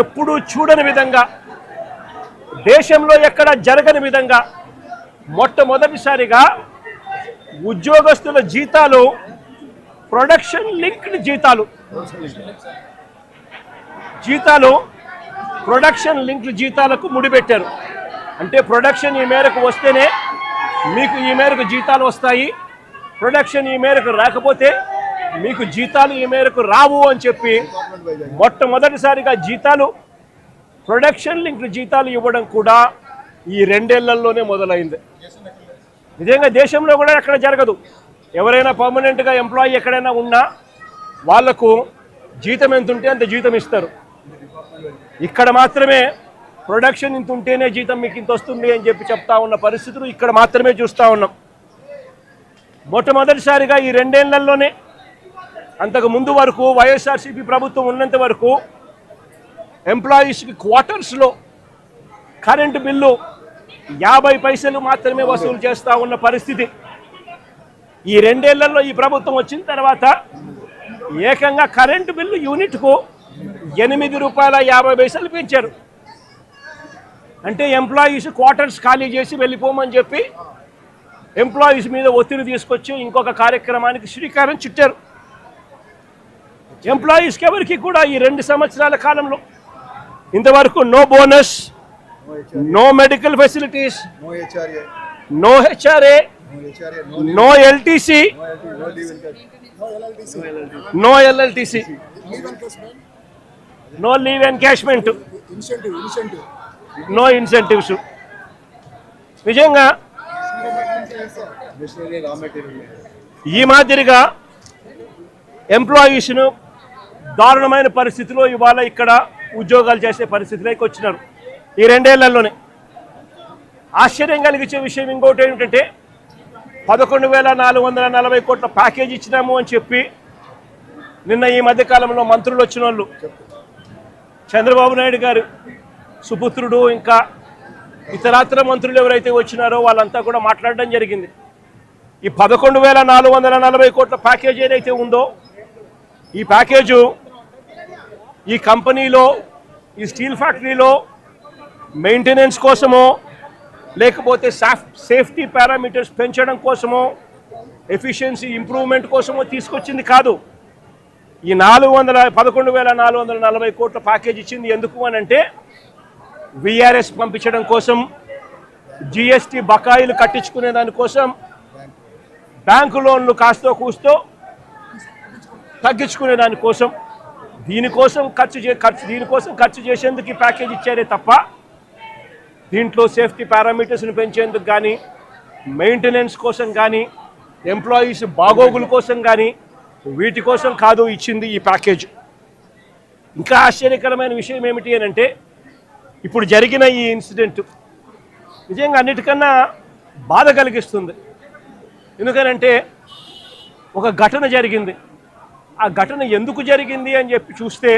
ఎప్పుడూ చూడని విధంగా, దేశంలో ఎక్కడ జరగని విధంగా మొట్టమొదటిసారిగా ఉద్యోగస్తుల జీతాలు ప్రొడక్షన్ లింక్డ్ ప్రొడక్షన్ లింక్డ్ జీతాలకు ముడిపెట్టారు. అంటే ప్రొడక్షన్ ఈ మేరకు వస్తేనే మీకు ఈ మేరకు జీతాలు వస్తాయి, ప్రొడక్షన్ ఈ మేరకు రాకపోతే మీకు జీతాలు ఈ మేరకు రావు అని చెప్పి మొట్టమొదటిసారిగా జీతాలు ప్రొడక్షన్ లింక్డ్ జీతాలు ఇవ్వడం కూడా ఈ 2 ఏళ్లలోనే మొదలైంది. నిజంగా దేశంలో కూడా ఎక్కడ జరగదు. ఎవరైనా పర్మనెంట్గా ఎంప్లాయీ ఎక్కడైనా ఉన్నా వాళ్లకు జీతం ఎంత ఉంటే అంత జీతం ఇస్తారు. ఇక్కడ మాత్రమే ప్రొడక్షన్ ఇంత ఉంటేనే జీతం మీకు ఇంత వస్తుంది అని చెప్పి చెప్తా ఉన్న పరిస్థితులు ఇక్కడ మాత్రమే చూస్తూ ఉన్నాం. మొట్టమొదటిసారిగా ఈ 2 ఏళ్లలోనే, అంతకు ముందు వరకు వైఎస్ఆర్సీపీ ప్రభుత్వం ఉన్నంత వరకు ఎంప్లాయీస్కి క్వార్టర్స్లో కరెంటు బిల్లు 50 పైసలు మాత్రమే వసూలు చేస్తూ ఉన్న పరిస్థితి. ఈ 2 ఏళ్లలో ఈ ప్రభుత్వం వచ్చిన తర్వాత ఏకంగా కరెంటు బిల్లు యూనిట్కు ₹8.50 పెంచారు. అంటే ఎంప్లాయీస్ క్వార్టర్స్ ఖాళీ చేసి వెళ్ళిపోమని చెప్పి ఎంప్లాయీస్ మీద ఒత్తిడి తీసుకొచ్చి ఇంకొక కార్యక్రమానికి శ్రీకారం చుట్టారు. ఎంప్లాయీస్కి ఎవరికి కూడా ఈ 2 సంవత్సరాల కాలంలో ఇంతవరకు no bonus, no medical facilities, no HRA, no LTC, no LLTC, no leave encashment, no incentives. నిజంగా ఈ మాదిరిగా ఎంప్లాయీస్ను దారుణమైన పరిస్థితిలో ఇవాళ ఇక్కడ ఉద్యోగాలు చేసే పరిస్థితిలోకి వచ్చినారు ఈ 2 ఏళ్లలోనే. ఆశ్చర్యం కలిగించే విషయం ఇంకోటి ఏమిటంటే 11,440 కోట్ల ప్యాకేజ్ ఇచ్చినాము అని చెప్పి నిన్న ఈ మధ్యకాలంలో మంత్రులు వచ్చిన వాళ్ళు, చంద్రబాబు నాయుడు గారు సుపుత్రుడు ఇంకా ఇతరాతర మంత్రులు ఎవరైతే వచ్చినారో వాళ్ళంతా కూడా మాట్లాడడం జరిగింది. ఈ 11,440 కోట్ల ప్యాకేజ్ ఏదైతే ఉందో ఈ ప్యాకేజు ఈ కంపెనీలో, ఈ స్టీల్ ఫ్యాక్టరీలో మెయింటెనెన్స్ కోసమో లేకపోతే సేఫ్టీ పారామీటర్స్ పెంచడం కోసమో ఎఫిషియన్సీ ఇంప్రూవ్మెంట్ కోసమో తీసుకొచ్చింది కాదు. ఈ 11,440 కోట్ల ప్యాకేజ్ ఇచ్చింది ఎందుకు అని అంటే విఆర్ఎస్ పంపించడం కోసం, జిఎస్టీ బకాయిలు కట్టించుకునే దానికోసం, బ్యాంకు లోన్లు కాస్తో కూస్తో తగ్గించుకునే దానికోసం, దీనికోసం ఖర్చు చేసేందుకు ఈ ప్యాకేజ్ ఇచ్చారే తప్ప దీంట్లో సేఫ్టీ పారామీటర్స్ని పెంచేందుకు కానీ, మెయింటెనెన్స్ కోసం కానీ, ఎంప్లాయీస్ బాగోగుల కోసం కానీ వీటి కోసం కాదు ఇచ్చింది ఈ ప్యాకేజ్. ఇంకా ఆశ్చర్యకరమైన విషయం ఏమిటి అని అంటే ఇప్పుడు జరిగిన ఈ ఇన్సిడెంట్ నిజంగా అన్నిటికన్నా బాధ కలిగిస్తుంది. ఎందుకనంటే ఒక ఘటన జరిగింది. ఆ ఘటన ఎందుకు జరిగింది అని చెప్పి చూస్తే